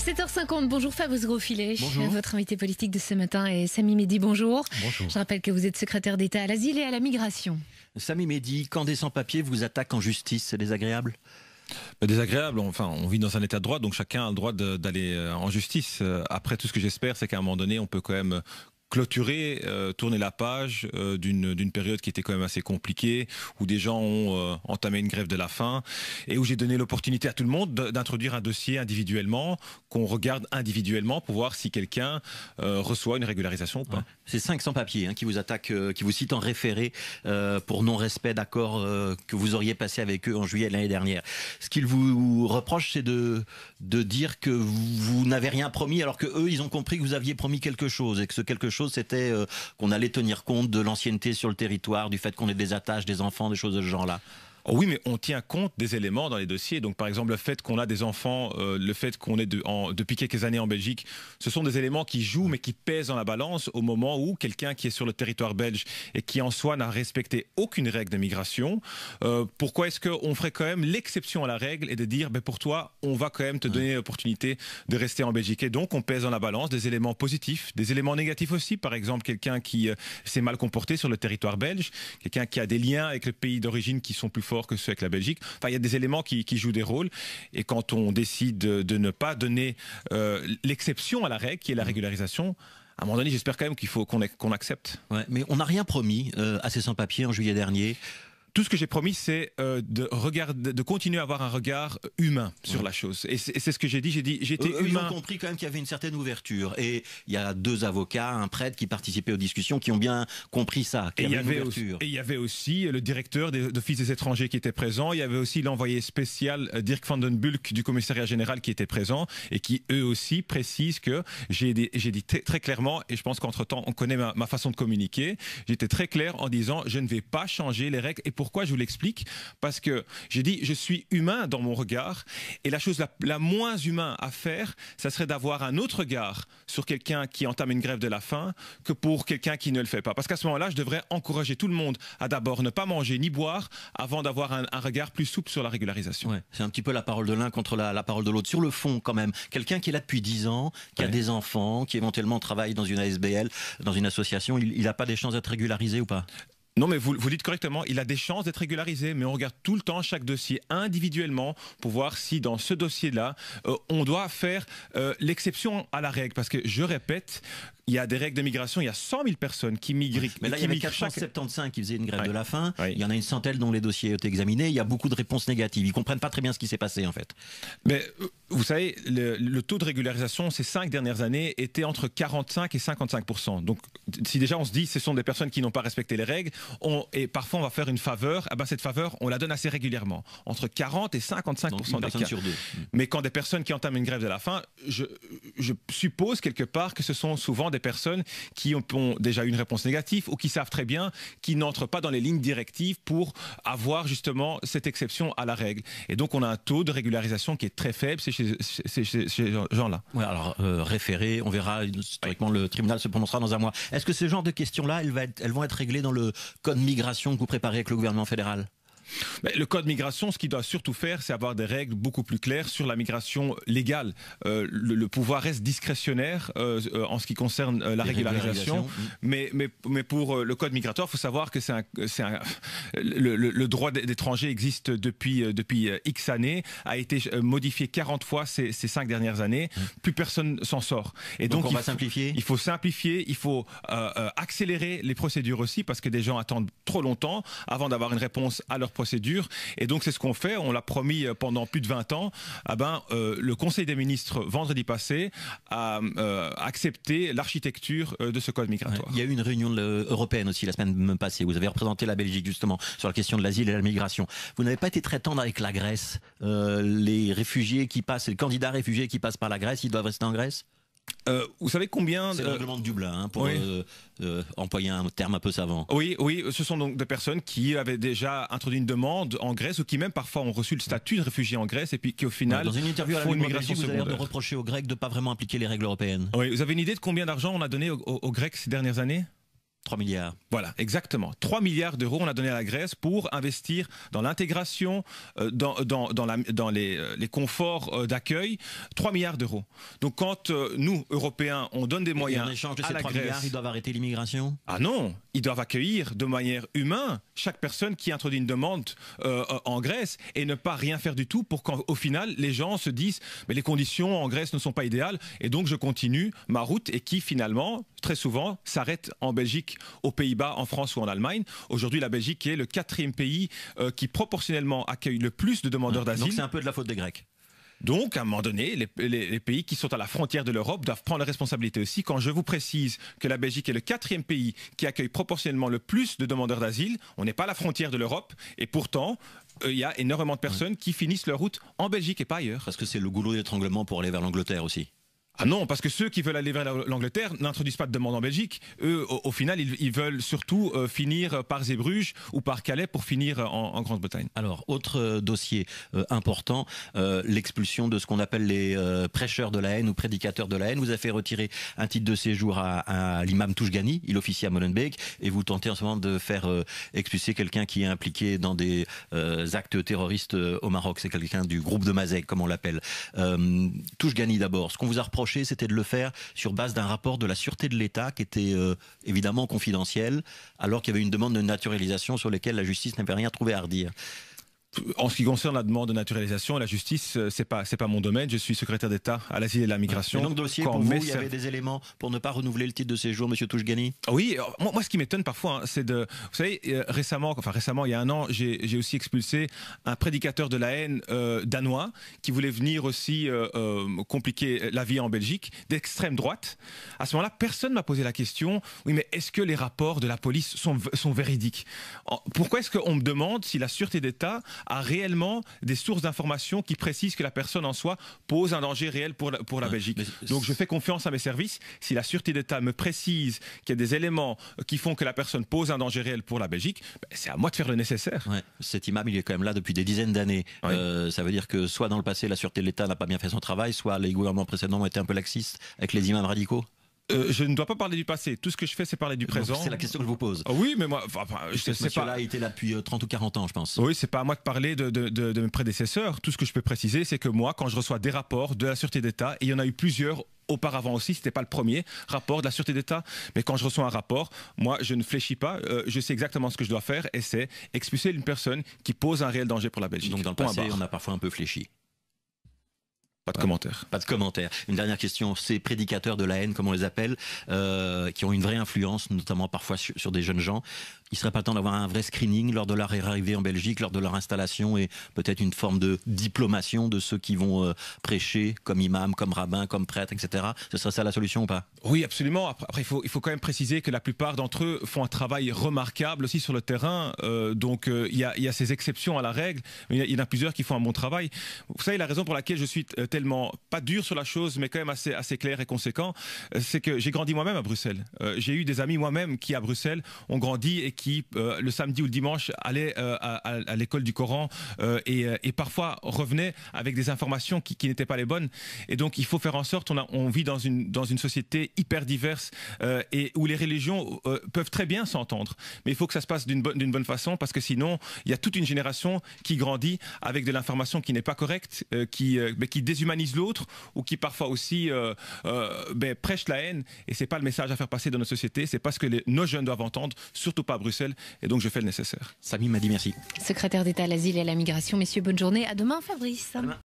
7h50, bonjour Fabrice Grosfilet. Bonjour. Votre invité politique de ce matin est Sami Mehdi, bonjour. Bonjour. Je rappelle que vous êtes secrétaire d'État à l'asile et à la migration. Sami Mehdi, quand des sans-papiers vous attaquent en justice, c'est désagréable? Désagréable, enfin, on vit dans un état de droit, donc chacun a le droit d'aller en justice. Après, tout ce que j'espère, c'est qu'à un moment donné, on peut quand même clôturer, tourner la page d'une période qui était quand même assez compliquée, où des gens ont entamé une grève de la faim, et où j'ai donné l'opportunité à tout le monde d'introduire un dossier individuellement, qu'on regarde individuellement pour voir si quelqu'un reçoit une régularisation ou pas. Ouais. C'est 500 papiers qui vous attaquent, qui vous citent en référé pour non-respect d'accords que vous auriez passé avec eux en juillet l'année dernière. Ce qu'ils vous reprochent, c'est de dire que vous n'avez rien promis, alors que eux, ils ont compris que vous aviez promis quelque chose, et que ce quelque chose, c'était qu'on allait tenir compte de l'ancienneté sur le territoire, du fait qu'on ait des attaches, des enfants, des choses de ce genre-là. Oh oui, mais on tient compte des éléments dans les dossiers. Donc, par exemple, le fait qu'on a des enfants, le fait qu'on est depuis quelques années en Belgique, ce sont des éléments qui jouent, mais qui pèsent dans la balance au moment où quelqu'un qui est sur le territoire belge et qui en soi n'a respecté aucune règle de migration, pourquoi est-ce qu'on ferait quand même l'exception à la règle et de dire, ben, pour toi, on va quand même te donner l'opportunité de rester en Belgique. Et donc, on pèse dans la balance des éléments positifs, des éléments négatifs aussi. Par exemple, quelqu'un qui s'est mal comporté sur le territoire belge, quelqu'un qui a des liens avec le pays d'origine qui sont plus forts que ceux avec la Belgique. Enfin, il y a des éléments qui jouent des rôles. Et quand on décide de ne pas donner l'exception à la règle, qui est la régularisation, à un moment donné, j'espère quand même qu'il faut qu'on accepte. Ouais, mais on n'a rien promis à ces sans-papiers en juillet dernier. Tout ce que j'ai promis, c'est de continuer à avoir un regard humain sur la chose. Et c'est ce que j'ai dit. J'étais humain. Ils ont compris quand même qu'il y avait une certaine ouverture. Et il y a 2 avocats, un prêtre qui participaient aux discussions, qui ont bien compris ça. Et il y avait aussi le directeur d'Office des étrangers qui était présent. Il y avait aussi l'envoyé spécial Dirk van den Bulck du commissariat général qui était présent et qui eux aussi précisent que j'ai dit très clairement, et je pense qu'entre-temps on connaît ma façon de communiquer, j'étais très clair en disant je ne vais pas changer les règles. Et pourquoi je vous l'explique? Parce que j'ai dit je suis humain dans mon regard, et la chose la moins humaine à faire, ça serait d'avoir un autre regard sur quelqu'un qui entame une grève de la faim que pour quelqu'un qui ne le fait pas. Parce qu'à ce moment-là, je devrais encourager tout le monde à d'abord ne pas manger ni boire avant d'avoir un regard plus souple sur la régularisation. Ouais, c'est un petit peu la parole de l'un contre la parole de l'autre. Sur le fond, quand même, quelqu'un qui est là depuis 10 ans, qui a des enfants, qui éventuellement travaille dans une ASBL, dans une association, il n'a pas des chances d'être régularisé ou pas? Non, mais vous dites correctement, il a des chances d'être régularisé, mais on regarde tout le temps chaque dossier individuellement pour voir si dans ce dossier-là, on doit faire l'exception à la règle. Parce que, je répète, il y a des règles de migration, il y a 100 000 personnes qui migrent. Mais là, il y avait 475 qui faisaient une grève de la faim. Ouais. Il y en a une centaine dont les dossiers ont été examinés. Il y a beaucoup de réponses négatives. Ils comprennent pas très bien ce qui s'est passé, en fait. Mais vous savez, le taux de régularisation ces 5 dernières années était entre 45 et 55%. Donc, si déjà on se dit ce sont des personnes qui n'ont pas respecté les règles, et parfois on va faire une faveur, eh ben cette faveur, on la donne assez régulièrement, entre 40 et 55% des cas. Sur 2. Mais quand des personnes qui entament une grève de la faim, je suppose quelque part que ce sont souvent des personnes qui ont déjà une réponse négative ou qui savent très bien qu'ils n'entrent pas dans les lignes directives pour avoir justement cette exception à la règle. Et donc on a un taux de régularisation qui est très faible chez ces gens-là. Ouais, alors référé, on verra, historiquement le tribunal se prononcera dans un mois. Est-ce que ce genre de questions-là, elles vont être réglées dans le code migration que vous préparez avec le gouvernement fédéral? Mais le code migration, ce qu'il doit surtout faire, c'est avoir des règles beaucoup plus claires sur la migration légale. Le pouvoir reste discrétionnaire en ce qui concerne la régularisation. Mais pour le code migratoire, il faut savoir que le droit d'étranger existe depuis X années, a été modifié 40 fois ces 5 dernières années. Plus personne s'en sort. Et donc on va simplifier. Il faut simplifier, il faut accélérer les procédures aussi, parce que des gens attendent trop longtemps avant d'avoir une réponse à leur procédure. Et donc c'est ce qu'on fait, on l'a promis pendant plus de 20 ans. Le Conseil des ministres vendredi passé a accepté l'architecture de ce code migratoire. Il y a eu une réunion européenne aussi la semaine passée. Vous avez représenté la Belgique justement sur la question de l'asile et la migration. Vous n'avez pas été très tendre avec la Grèce. Les réfugiés qui passent, les candidats réfugiés qui passent par la Grèce, ils doivent rester en Grèce? Vous savez combien... C'est le règlement de Dublin, pour employer un terme un peu savant. Oui, ce sont donc des personnes qui avaient déjà introduit une demande en Grèce ou qui même parfois ont reçu le statut de réfugié en Grèce et puis qui au final dans une interview à la font une migration vous avez l'air de secondaire. reprocher aux Grecs de ne pas vraiment appliquer les règles européennes. Oui, vous avez une idée de combien d'argent on a donné aux Grecs ces dernières années? 3 milliards. Voilà, exactement. 3 milliards d'euros on a donné à la Grèce pour investir dans l'intégration, dans les conforts d'accueil. 3 milliards d'euros. Donc quand nous, Européens, on donne des moyens en échange de à ces la 3 Grèce... milliards, ils doivent arrêter l'immigration? Ah non, ils doivent accueillir de manière humaine chaque personne qui introduit une demande en Grèce et ne pas rien faire du tout pour qu'au final, les gens se disent mais les conditions en Grèce ne sont pas idéales et donc je continue ma route et qui finalement, très souvent, s'arrête en Belgique, aux Pays-Bas, en France ou en Allemagne. Aujourd'hui, la Belgique est le 4e pays qui proportionnellement accueille le plus de demandeurs d'asile. Donc c'est un peu de la faute des Grecs. Donc, à un moment donné, les pays qui sont à la frontière de l'Europe doivent prendre la responsabilité aussi. Quand je vous précise que la Belgique est le 4e pays qui accueille proportionnellement le plus de demandeurs d'asile, on n'est pas à la frontière de l'Europe et pourtant, il y a énormément de personnes qui finissent leur route en Belgique et pas ailleurs. Parce que c'est le goulot d'étranglement pour aller vers l'Angleterre aussi. Ah non, parce que ceux qui veulent aller vers l'Angleterre n'introduisent pas de demande en Belgique. Eux, au final, ils veulent surtout finir par Zeebrugge ou par Calais pour finir en Grande-Bretagne. Alors, autre dossier important, l'expulsion de ce qu'on appelle les prêcheurs de la haine ou prédicateurs de la haine. Vous avez fait retirer un titre de séjour à l'imam Touchgani, il officie à Molenbeek, et vous tentez en ce moment de faire expulser quelqu'un qui est impliqué dans des actes terroristes au Maroc. C'est quelqu'un du groupe de Mazek, comme on l'appelle. Touchgani d'abord, ce qu'on vous a reproché, c'était de le faire sur base d'un rapport de la Sûreté de l'État qui était évidemment confidentiel, alors qu'il y avait une demande de naturalisation sur laquelle la justice n'avait rien trouvé à redire. En ce qui concerne la demande de naturalisation, la justice, c'est pas mon domaine. Je suis secrétaire d'État à l'asile et la migration. Et donc dossier pour vous, il y avait des éléments pour ne pas renouveler le titre de séjour, Monsieur Touchgani? Oui, moi ce qui m'étonne parfois, c'est de, vous savez, récemment, il y a un an, j'ai aussi expulsé un prédicateur de la haine danois qui voulait venir aussi compliquer la vie en Belgique, d'extrême droite. À ce moment-là, personne m'a posé la question. Oui, mais est-ce que les rapports de la police sont véridiques? Pourquoi est-ce qu'on me demande si la Sûreté d'État a réellement des sources d'informations qui précisent que la personne en soi pose un danger réel pour la Belgique. Donc je fais confiance à mes services. Si la Sûreté d'État me précise qu'il y a des éléments qui font que la personne pose un danger réel pour la Belgique, c'est à moi de faire le nécessaire. Ouais. Cet imam, il est quand même là depuis des dizaines d'années. Oui. Ça veut dire que soit dans le passé, la Sûreté de l'État n'a pas bien fait son travail, soit les gouvernements précédents ont été un peu laxistes avec les imams radicaux. Je ne dois pas parler du passé. Tout ce que je fais, c'est parler du présent. C'est la question que je vous pose. Oui, mais moi, je sais pas. Monsieur-là, il était là depuis 30 ou 40 ans, je pense. Oui, c'est pas à moi de parler de mes prédécesseurs. Tout ce que je peux préciser, c'est que moi, quand je reçois des rapports de la Sûreté d'État, et il y en a eu plusieurs auparavant aussi, c'était pas le premier rapport de la Sûreté d'État, mais quand je reçois un rapport, moi, je ne fléchis pas. Je sais exactement ce que je dois faire, et c'est expulser une personne qui pose un réel danger pour la Belgique. Donc dans le passé, on a parfois un peu fléchi. Pas de commentaire. Pas de commentaire. Une dernière question. Ces prédicateurs de la haine, comme on les appelle, qui ont une vraie influence, notamment parfois sur des jeunes gens, il serait pas temps d'avoir un vrai screening lors de leur arrivée en Belgique, lors de leur installation, et peut-être une forme de diplomation de ceux qui vont prêcher comme imam, comme rabbin, comme prêtre, etc. Ce serait ça la solution ou pas? Oui, absolument. Après, il faut quand même préciser que la plupart d'entre eux font un travail remarquable aussi sur le terrain. Donc, il y a ces exceptions à la règle, mais il y en a plusieurs qui font un bon travail. Vous savez, la raison pour laquelle je suis tellement, pas dur sur la chose, mais quand même assez clair et conséquent, c'est que j'ai grandi moi-même à Bruxelles. J'ai eu des amis moi-même qui, à Bruxelles, ont grandi et qui, le samedi ou le dimanche, allaient à l'école du Coran et parfois revenaient avec des informations qui n'étaient pas les bonnes. Et donc, il faut faire en sorte, on vit dans une société hyper diverse et où les religions peuvent très bien s'entendre. Mais il faut que ça se passe d'une bonne façon, parce que sinon, il y a toute une génération qui grandit avec de l'information qui n'est pas correcte, qui déshumanise l'autre, ou qui parfois aussi prêche la haine. Et c'est pas le message à faire passer dans notre société. C'est pas ce que nos jeunes doivent entendre, surtout pas à Bruxelles. Et donc, je fais le nécessaire. Samy m'a dit merci. Secrétaire d'État à l'asile et à la migration, messieurs, bonne journée. À demain, Fabrice. À demain.